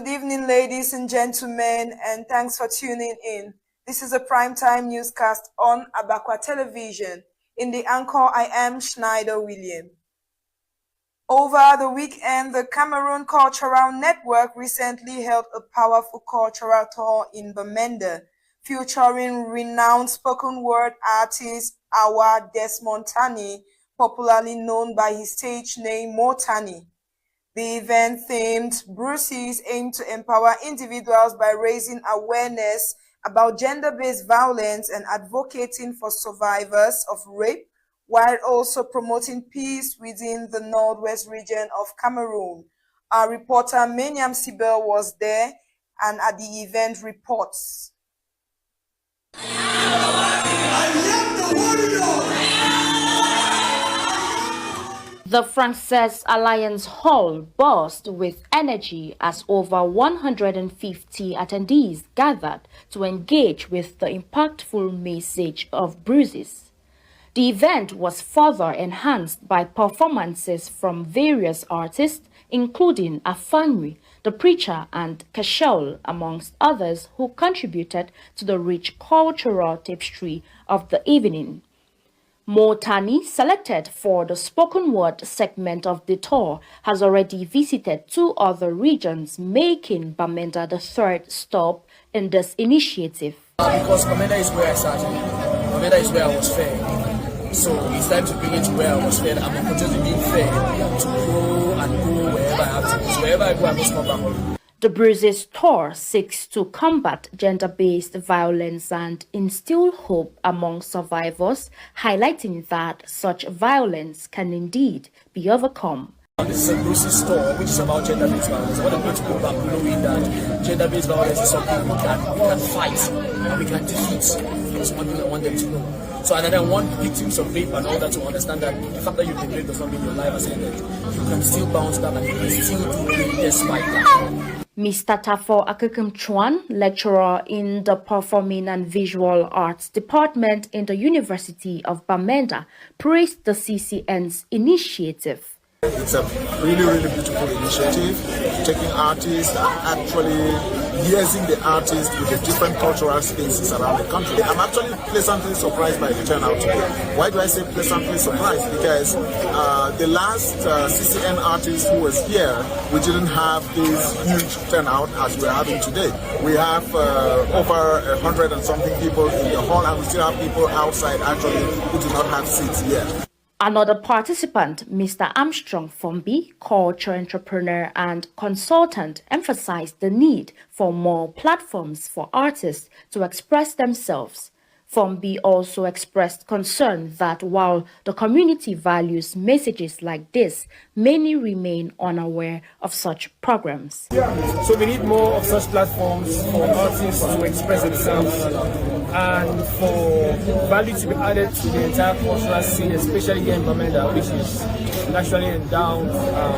Good evening, ladies and gentlemen, and thanks for tuning in. This is a primetime newscast on Abakwa television. In the anchor, I am Schneider William. Over the weekend, the Cameroon Cultural Network recently held a powerful cultural tour in Bamenda, featuring renowned spoken word artist Mottanni, popularly known by his stage name Mottanni. The event themed Bruises aimed to empower individuals by raising awareness about gender-based violence and advocating for survivors of rape, while also promoting peace within the northwest region of Cameroon. Our reporter Meniam Sibel was there and at the event reports. I am the warrior! The Frances Alliance Hall buzzed with energy as over 150 attendees gathered to engage with the impactful message of Bruises. The event was further enhanced by performances from various artists, including Afangwi, the preacher, and Kashol, amongst others, who contributed to the rich cultural tapestry of the evening. Mottanni, selected for the spoken word segment of the tour, has already visited 2 other regions, making Bamenda the 3rd stop in this initiative. Because Bamenda is where I started. Bamenda is where I was fed. So it's time to bring it to where I was fed. I'm continuing being fed to grow and go wherever I have to go. So wherever I go, I must come back home. The Bruises tour seeks to combat gender-based violence and instill hope among survivors, highlighting that such violence can indeed be overcome. This is a Bruises tour which is about gender-based violence. I want to go back knowing that gender-based violence is something we can fight and we can defeat. That's one thing I want them to know. So and then I want victims of rape and all that to understand that the fact that you've been raped does not mean your life has ended. You can still bounce back and you can still do great despite that. Mr. Tafo Akekem Chuan, lecturer in the Performing and Visual Arts Department in the University of Bamenda, praised the CCN's initiative. It's a really beautiful initiative, taking artists and actually liaising the artists with the different cultural spaces around the country. I'm actually pleasantly surprised by the turnout today. Why do I say pleasantly surprised? Because the last CCN artist who was here, we didn't have this huge turnout as we're having today. We have over 100 and something people in the hall, and we still have people outside actually who do not have seats yet. Another participant, Mr. Armstrong Fombi, culture entrepreneur and consultant, emphasized the need for more platforms for artists to express themselves. Fombi also expressed concern that while the community values messages like this, many remain unaware of such programs. So we need more of such platforms for artists to express themselves and for value to be added to the entire cultural scene, especially here in Bamenda, which is naturally endowed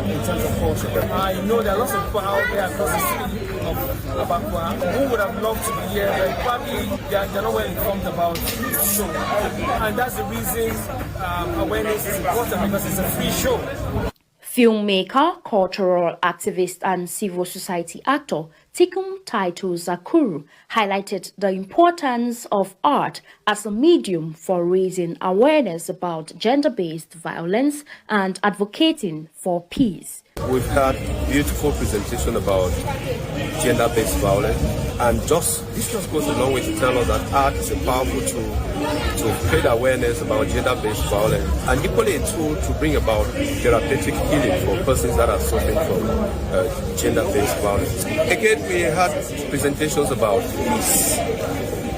in terms of culture. I know there are lots of people out there across the city of Abakwa who would have loved to be here, but probably they're not well informed about this show. And that's the reason awareness is important, because it's a free show. Filmmaker, cultural activist, and civil society actor Tikum Taito Zakuru highlighted the importance of art as a medium for raising awareness about gender-based violence and advocating for peace. We've had beautiful presentation about gender-based violence, and this just goes a long way to tell us that art is a powerful tool to create awareness about gender-based violence, and equally a tool to bring about therapeutic healing for persons that are suffering from gender-based violence. Again, we had presentations about peace,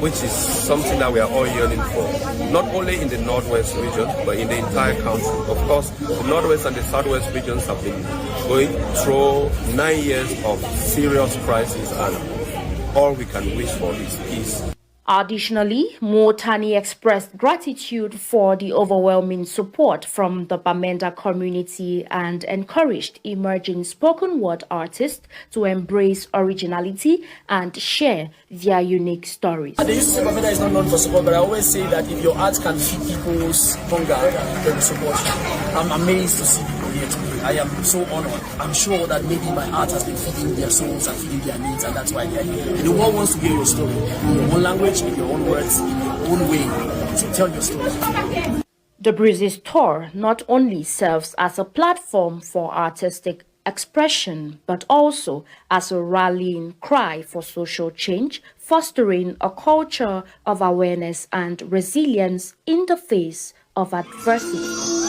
which is something that we are all yearning for, not only in the Northwest region, but in the entire country. Of course, the Northwest and the Southwest regions have been going through 9 years of serious crisis, and all we can wish for is peace. Additionally, Mottanni expressed gratitude for the overwhelming support from the Bamenda community and encouraged emerging spoken word artists to embrace originality and share their unique stories. They used to say Bamenda is not known for support, but I always say that if your art can feed people's hunger, then support you. I'm amazed to see people here today. I am so honored. I'm sure that maybe my art has been feeding their souls and feeding their needs, and that's why they are here. And the world wants to hear your story in your own language, in your own words, in your own way. So tell your story. The Bruises tour not only serves as a platform for artistic expression, but also as a rallying cry for social change, fostering a culture of awareness and resilience in the face of adversity.